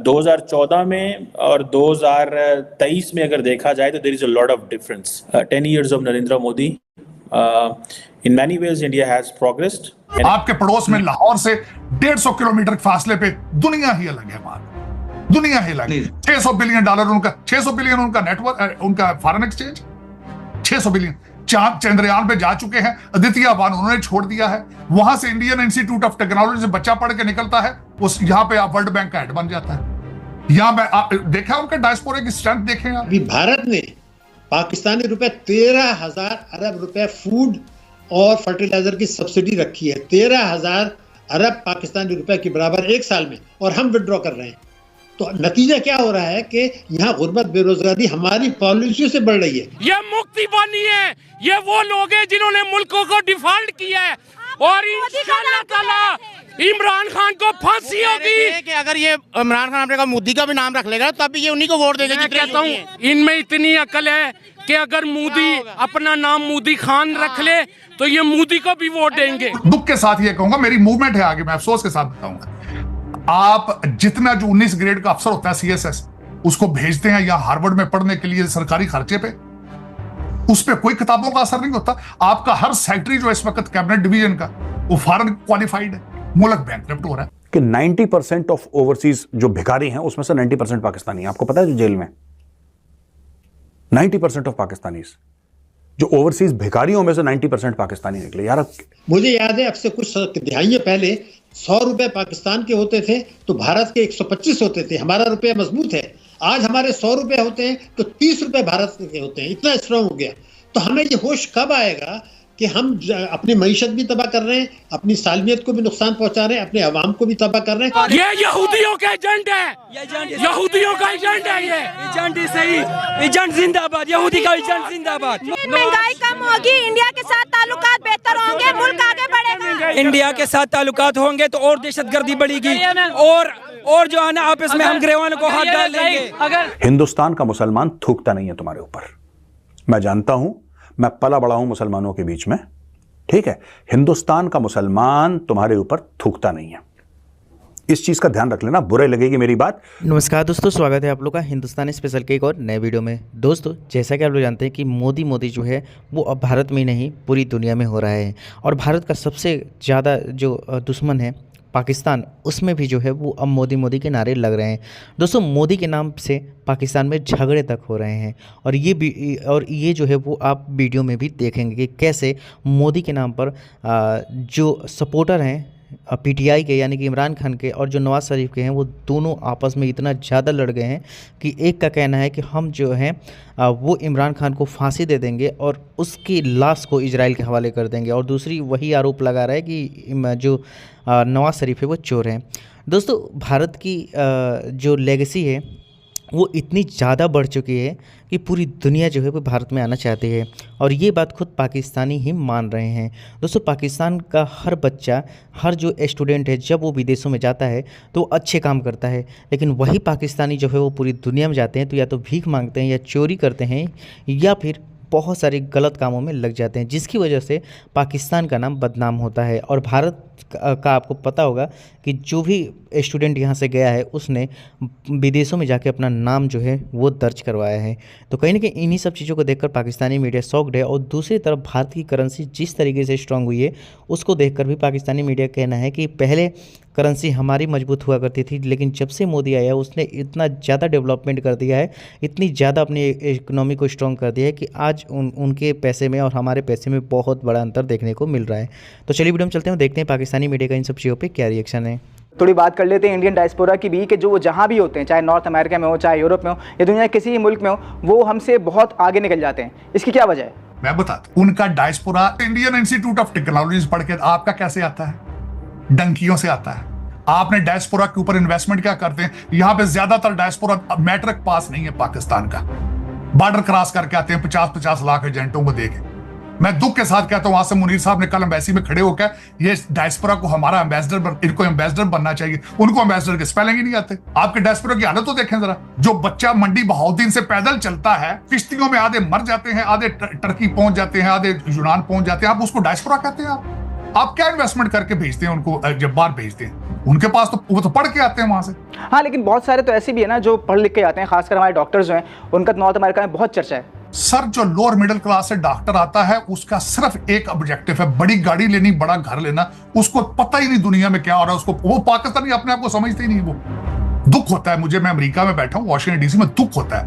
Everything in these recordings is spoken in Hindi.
2014 में और 2023 में अगर देखा जाए तो there is a lot of difference. 10 years of Narendra Modi, in many ways India has progressed. आपके पड़ोस में लाहौर से 150 किलोमीटर के फासले पे दुनिया ही अलग है. दुनिया ही अलग है. $600 बिलियन उनका, 600 बिलियन उनका नेटवर्क, उनका फॉरेन एक्सचेंज. 600 बिलियन. चंद्रयान पे जा चुके हैं. अदिति वन उन्होंने छोड़ दिया है. वहां से इंडियन इंस्टीट्यूट ऑफ टेक्नोलॉजी से बच्चा पढ़ के निकलता है, उस यहाँ पे आप वर्ल्ड बैंक का हेड बन जाता है. यहाँ पे देखा उनके डायस्पोरा की स्ट्रेंथ देखें. अभी भारत ने पाकिस्तानी रुपए 13,000 अरब रुपए फूड और फर्टिलाइजर की सब्सिडी रखी है. 13,000 अरब पाकिस्तानी रुपए के बराबर एक साल में, और हम विड्रॉ कर रहे हैं. तो नतीजा क्या हो रहा है कि यहाँ गुर्बत बेरोजगारी हमारी पॉलिसियों से बढ़ रही है. ये मुक्ति बानी है, ये वो लोग हैं जिन्होंने मुल्कों को डिफॉल्ट किया है, और इंशाअल्लाह ताला इमरान खान को फांसी होगी. कि अगर ये इमरान खान अपने का मोदी का भी नाम रख लेगा तब भी ये उन्हीं को वोट देंगे. मैं कहता हूँ इनमें इतनी अकल है कि अगर मोदी अपना नाम मोदी खान रख ले तो ये मोदी को भी वोट देंगे. दुख के साथ ये कहूंगा, मेरी मूवमेंट है आगे, मैं अफसोस के साथ बताऊंगा. आप जितना जो 19 ग्रेड का अफसर होता है CSS, उसको भेजते हैं या हार्वर्ड में पढ़ने के लिए सरकारी खर्चे पे, उस पे कोई किताबों का असर नहीं होता. आपका हर सेक्रेटरी जो इस वक्त कैबिनेट डिवीजन का, वो फॉरेन क्वालिफाइड है. मुल्क बैंकरप्ट हो रहा है. कि 90% ऑफ ओवरसीज जो भिखारी हैं उसमें से 90% पाकिस्तानी हैं. आपको पता है जो जेल में 90% ऑफ पाकिस्तानीज, जो ओवरसीज भिखारियों में से 90% पाकिस्तानी निकले. यार मुझे याद है अब से कुछ दहाइयों पहले 100 रुपए पाकिस्तान के होते थे तो भारत के 125 होते थे. हमारा रुपया मजबूत है. आज हमारे 100 रुपए होते हैं तो 30 रुपए भारत के होते हैं. इतना स्ट्रांग हो गया. तो हमें ये होश कब आएगा कि हम अपनी मईशत भी तबाह कर रहे हैं, अपनी सालमियत को भी नुकसान पहुंचा रहे हैं, अपने अवाम को भी तबाह कर रहे हैं. ये यहूदियों का एजेंट है, यहूदियों का एजेंट है. ये एजेंट ही सही, एजेंट जिंदाबाद, यहूदी का एजेंट जिंदाबाद. महंगाई कम होगी, इंडिया के साथ ताल्लुकात बेहतर होंगे, मुल्क आगे बढ़ेगा. इंडिया के साथ ताल्लुकात होंगे तो और दहशतगर्दी बढ़ेगी, और जो है ना आपस में हम गिरवानों को हाथ डाल देंगे. हिंदुस्तान का मुसलमान थूकता नहीं है तुम्हारे ऊपर. मैं जानता हूं, मैं पला बड़ा हूं मुसलमानों के बीच में, ठीक है. हिंदुस्तान का मुसलमान तुम्हारे ऊपर थूकता नहीं है. इस चीज का ध्यान रख लेना, बुरे लगेगी मेरी बात. नमस्कार दोस्तों, स्वागत है आप लोग का हिंदुस्तानी स्पेशल के एक और नए वीडियो में. दोस्तों जैसा कि आप लोग जानते हैं कि मोदी जो है वो अब भारत में नहीं पूरी दुनिया में हो रहा है, और भारत का सबसे ज़्यादा जो दुश्मन है पाकिस्तान, उसमें भी जो है वो अब मोदी के नारे लग रहे हैं. दोस्तों मोदी के नाम से पाकिस्तान में झगड़े तक हो रहे हैं, और ये जो है वो आप वीडियो में भी देखेंगे कि कैसे मोदी के नाम पर जो सपोर्टर हैं PTI के यानी कि इमरान खान के और जो नवाज शरीफ के हैं, वो दोनों आपस में इतना ज़्यादा लड़ गए हैं कि एक का कहना है कि हम जो हैं वो इमरान खान को फांसी दे देंगे और उसकी लाश को इजराइल के हवाले कर देंगे, और दूसरी वही आरोप लगा रहा है कि जो नवाज शरीफ है वो चोर हैं. दोस्तों भारत की जो लेगेसी है वो इतनी ज़्यादा बढ़ चुकी है कि पूरी दुनिया जो है वो भारत में आना चाहती है, और ये बात खुद पाकिस्तानी ही मान रहे हैं. दोस्तों पाकिस्तान का हर बच्चा, हर जो स्टूडेंट है, जब वो विदेशों में जाता है तो अच्छे काम करता है, लेकिन वही पाकिस्तानी जो है वो पूरी दुनिया में जाते हैं तो या तो भीख मांगते हैं, या चोरी करते हैं, या फिर बहुत सारे गलत कामों में लग जाते हैं, जिसकी वजह से पाकिस्तान का नाम बदनाम होता है. और भारत का आपको पता होगा कि जो भी स्टूडेंट यहाँ से गया है उसने विदेशों में जाके अपना नाम जो है वो दर्ज करवाया है. तो कहीं ना कहीं इन्हीं सब चीज़ों को देखकर पाकिस्तानी मीडिया शॉक्ड है, और दूसरी तरफ भारत की करेंसी जिस तरीके से स्ट्रांग हुई है उसको देखकर भी पाकिस्तानी मीडिया का कहना है कि पहले करेंसी हमारी मजबूत हुआ करती थी, लेकिन जब से मोदी आया उसने इतना ज़्यादा डेवलपमेंट कर दिया है, इतनी ज़्यादा अपनी इकोनॉमी को स्ट्रॉन्ग कर दिया है कि आज उनके पैसे में और हमारे पैसे में बहुत बड़ा अंतर देखने को मिल रहा है. तो चलिए वीडियो में चलते हैं, देखते हैं पाकिस्तानी मीडिया का इन सब चीज़ों पे क्या रिएक्शन है. थोड़ी बात कर लेते हैं इंडियन डायस्पोरा की भी, कि जो वो जहाँ भी होते हैं, चाहे नॉर्थ अमेरिका में हो, चाहे यूरोप में हो, या दुनिया के किसी भी मुल्क में हो, वो हमसे बहुत आगे निकल जाते हैं. इसकी क्या वजह है? मैं बताता हूं. उनका diaspora Indian institute of technology पढ़ के आपका कैसे आता है? डंकियों से आता है. आपने डायस्पोरा के ऊपर इन्वेस्टमेंट क्या करते हैं? यहाँ पे ज्यादातर डायस्पोरा मैट्रिक पास नहीं है पाकिस्तान का. बॉर्डर क्रॉस करके आते हैं 50-50 लाख एजेंटों को देके. मैं दुख के साथ कहता हूं, वहां से मुनीर साहब ने कल एम्बेसी में खड़े होकर ये डायस्पोरा को हमारा इनको एम्बेसडर बनना चाहिए. उनको एम्बेसडर के स्पेलिंग ही नहीं आते. आपके डायस्पोरा की हालत तो देखें जरा. जो बच्चा मंडी बहाउद्दीन से पैदल चलता है, किश्तियों में आधे मर जाते हैं, आधे टर्की पहुंच जाते हैं, आधे यूनान पहुंच जाते हैं, आप उसको डायस्पोरा कहते हैं? आप क्या इन्वेस्टमेंट करके भेजते हैं उनको जब बाहर भेजते हैं? उनके पास तो वो तो पढ़ के आते हैं वहां से। हाँ, लेकिन बहुत सारे तो ऐसे भी है ना जो पढ़ लिख के आते हैं, खासकर हमारे डॉक्टर्स जो हैं उनका नॉर्थ अमेरिका में बहुत चर्चा है। सर, जो लोअर मिडिल क्लास से डॉक्टर आता है उसका सिर्फ एक ऑब्जेक्टिव है, बड़ी गाड़ी लेनी, बड़ा घर लेना। उसको पता ही नहीं दुनिया में क्या हो रहा है, उसको वो पाकिस्तानी अपने आप को समझते ही नहीं। वो दुख होता है मुझे, मैं अमेरिका में बैठा हूं वॉशिंगटन डीसी में, दुख होता है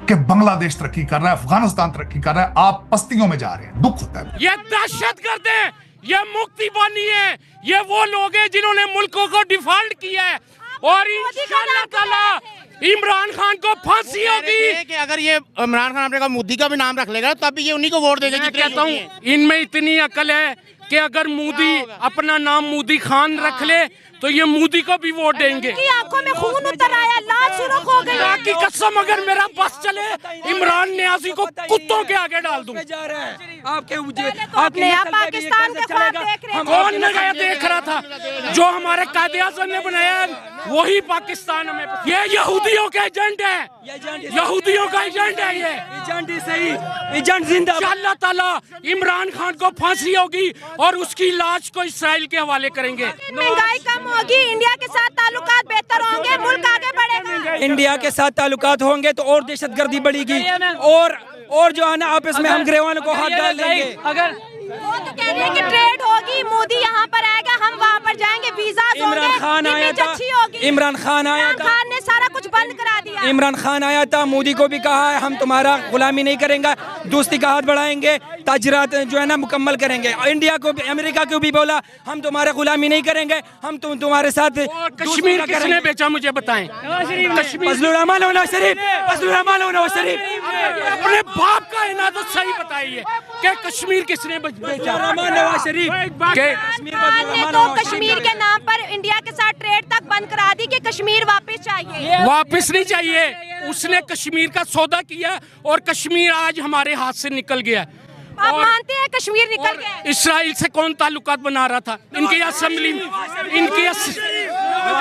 कि बांग्लादेश तरक्की कर रहा है, अफगानिस्तान तरक्की कर रहा है, आप पस्तियों में जा रहे हैं, दुख होता है। ये दहशतगर्द है, ये मुक्ति बानी है, ये वो लोग हैं जिन्होंने मुल्कों को डिफॉल्ट किया है और इंशाअल्लाह ताला इमरान खान को फांसी होगी। कि अगर ये इमरान खान अपने का मोदी का भी नाम रख लेगा तब भी ये उन्हीं को वोट देंगे। मैं कहता हूँ इनमें इतनी अकल है कि अगर मोदी अपना नाम मोदी खान रख ले तो ये मोदी को भी वोट देंगे। आंखों में खून उतर आया, लाल सुर्ख हो गई। अल्लाह की कसम, अगर मेरा बस चले इमरान नियाज़ी को कुत्तों के आगे डाल दूं। आपने पाकिस्तान के ख्वाब देख रहे हैं। कौन नया देख रहा था? जो हमारे कायदे-ए-आज़म ने बनाया वही पाकिस्तान में। ये यहूदियों का एजेंट है, यहूदियों का एजेंट है। ये एजेंट ही सही, एजेंट जिंदाबाद। अल्लाह ताला इमरान खान को फांसी होगी और उसकी लाश को इसराइल के हवाले करेंगे। महंगाई कम होगी, इंडिया के साथ ताल्लुकात बेहतर होंगे, मुल्क आगे बढ़ेगा। इंडिया के साथ ताल्लुकात होंगे तो और दहशतगर्दी बढ़ेगी और जो है ना आपस में हम गिरवानों को हाथ डाल देंगे। अगर वो तो कह रहे हैं कि ट्रेड होगी, मोदी यहाँ पर आएगा, हम वहाँ पर जाएंगे, वीजा इमरान खान आया था, इमरान खान आया था, खान ने सारा कुछ बंद करा दिया। इमरान खान आया था, मोदी को भी कहा है हम तुम्हारा गुलामी नहीं करेंगे, दोस्ती का हाथ बढ़ाएंगे, ताजरात जो है ना मुकम्मल करेंगे। इंडिया को भी, अमेरिका को भी बोला हम तुम्हारा गुलामी नहीं करेंगे, हम तुम्हारे साथ। कश्मीर किसने बेचा मुझे बताएं? फजलुर रहमान नवाज शरीफ, फजलुर रहमान नवाज शरीफ अपने बाप का है ना तो सही बताइए कि कश्मीर किसने बेचा? नवाज शरीफ तो कश्मीर के नाम पर इंडिया के साथ ट्रेड तक बंद करा दी कि कश्मीर वापस चाहिए। वापस नहीं चाहिए, उसने कश्मीर का सौदा किया और कश्मीर आज हमारे हाथ से निकल गया। आप मानते हैं कश्मीर निकल गया? इसराइल से कौन ताल्लुकात बना रहा था? इनकी असेंबली, नवाज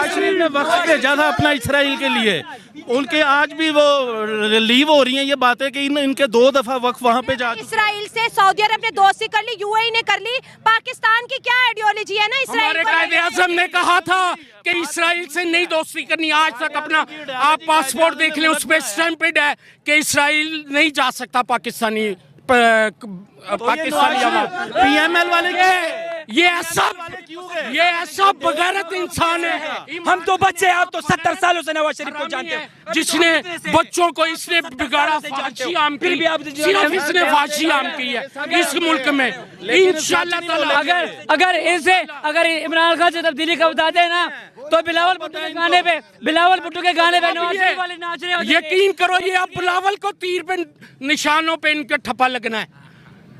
शरीफ ने वक्त भेजा था अपना इसराइल के लिए, उनके आज भी वो लीव हो रही हैं ये बातें कि इनके 2 दफा वक्त वहाँ पे जा। इसराइल से सऊदी अरब ने दोस्ती कर ली, यूएई ने कर ली, पाकिस्तान की क्या आइडियोलॉजी है ना? हमारे कायदे-ए-आज़म ने कहा था कि इसराइल से नहीं दोस्ती करनी। आज तक अपना आप पासपोर्ट देख लें, उसमें स्टैम्पेड है कि इसराइल नहीं जा सकता पाकिस्तानी PML वाले ये ऐसा बगैरत इंसान है। हम तो बच्चे, आप तो 70 सालों से नवाज शरीफ को जानते हैं, जिसने बच्चों को इसने बिगाड़ा, फांसी आम की, सिर्फ इसने फांसी आम की है इस मुल्क में। इंशाल्लाह अगर इमरान खान से तब्दीली का बताते हैं ना तो बिलावल भुट्टो के गाने पे नवाज शरीफ वाले नाच रहे हैं। यकीन करो ये अब बिलावल को तीर पे निशानों पे इनका ठप्पा लगना है।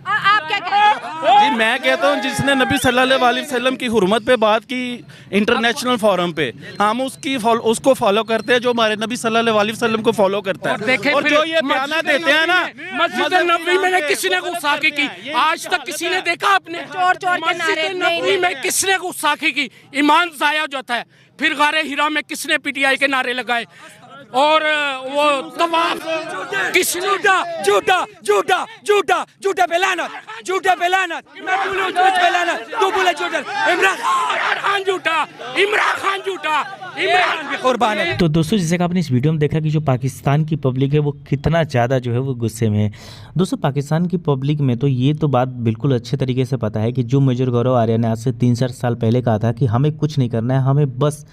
आप क्या कहते हैं? जी मैं कहता हूँ जिसने नबी सल्लल्लाहु अलैहि वसल्लम की हुर्मत पे बात की इंटरनेशनल फोरम पे, हम उसको फॉलो करते हैं जो हमारे नबी सल्लल्लाहु अलैहि वसल्लम को फॉलो करता है। और जो ये बयाना देते हैं ना, मस्जिद नबवी में किसी ने गुस्ताखी की? आज तक किसी ने देखा आपने? मस्जिद नबवी में किसने गुस्ताखी की? ईमान जाया जाता है। फिर गारे हिरा में किसने पीटीआई के नारे लगाए? और वो तवाफ किसने? झूठा बेलानत मैं बोलूं झूठ बेलानत, तू बोले झूठा। इमरान खान झूठा, इमरान भी कुर्बान है। तो दोस्तों, जैसे कि आपने इस वीडियो में देखा कि जो पाकिस्तान की पब्लिक है वो कितना ज़्यादा जो है वो गुस्से में है। दोस्तों, पाकिस्तान की पब्लिक में तो ये तो बात बिल्कुल अच्छे तरीके से पता है कि जो मेजर गौरव आर्या ने आज से 3-4 साल पहले कहा था कि हमें कुछ नहीं करना है, हमें बस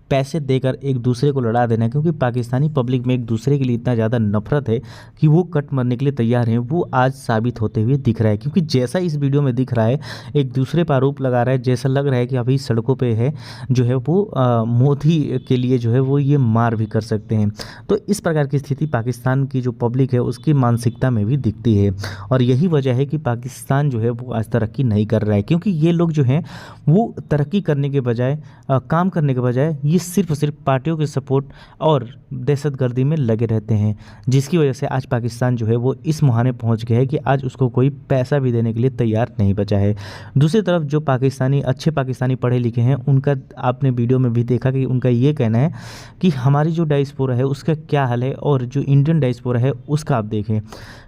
पैसे देकर एक दूसरे को लड़ा देना है, क्योंकि पाकिस्तानी पब्लिक में एक दूसरे के लिए इतना ज़्यादा नफरत है कि वो कट मरने के लिए तैयार हैं, वो आज साबित होते हुए दिख रहा है। क्योंकि जैसा इस वीडियो में दिख रहा है, एक दूसरे पर आरोप लगा रहा है, जैसा लग रहा है कि अभी सड़कों पे है जो है वो मोदी के लिए जो है वो ये मार भी कर सकते हैं। तो इस प्रकार की स्थिति पाकिस्तान की जो पब्लिक है उसकी मानसिकता में भी दिखती है, और यही वजह है कि पाकिस्तान जो है वो आज तरक्की नहीं कर रहा है, क्योंकि ये लोग जो हैं वो तरक्की करने के बजाय, काम करने के बजाय ये सिर्फ पार्टियों के सपोर्ट और दहशतगर्दी में लगे रहते हैं, जिसकी वजह से आज पाकिस्तान जो है वो इस मुहाने पहुंच गया है कि आज उसको कोई पैसा भी देने के लिए तैयार नहीं बचा है। दूसरी तरफ जो अच्छे पाकिस्तानी पढ़े लिखे हैं, उनका आपने वीडियो में भी देखा कि उनका ये कहना है कि हमारी जो डायस्पोरा है उसका क्या हाल है, और जो इंडियन डायस्पोरा है उसका आप देखें।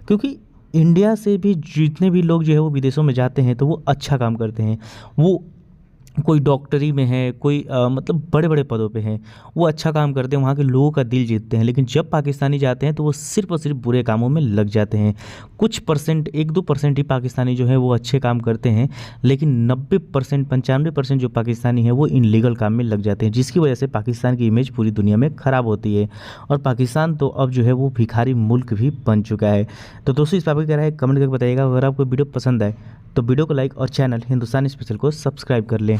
क्योंकि इंडिया से भी जितने भी लोग जो है वो विदेशों में जाते हैं तो वो अच्छा काम करते हैं, वो कोई डॉक्टरी में है, कोई मतलब बड़े बड़े पदों पे हैं, वो अच्छा काम करते हैं, वहाँ के लोगों का दिल जीतते हैं। लेकिन जब पाकिस्तानी जाते हैं तो वो सिर्फ और सिर्फ बुरे कामों में लग जाते हैं। कुछ परसेंट 1-2% ही पाकिस्तानी जो है वो अच्छे काम करते हैं, लेकिन 90% 95% जो पाकिस्तानी है वो इनलीगल काम में लग जाते हैं, जिसकी वजह से पाकिस्तान की इमेज पूरी दुनिया में ख़राब होती है। और पाकिस्तान तो अब जो है वो भिखारी मुल्क भी बन चुका है। तो दोस्तों इस पर क्या राय है कमेंट करके बताइएगा। अगर आपको वीडियो पसंद आए तो वीडियो को लाइक और चैनल हिंदुस्तानी स्पेशल को सब्सक्राइब कर लें।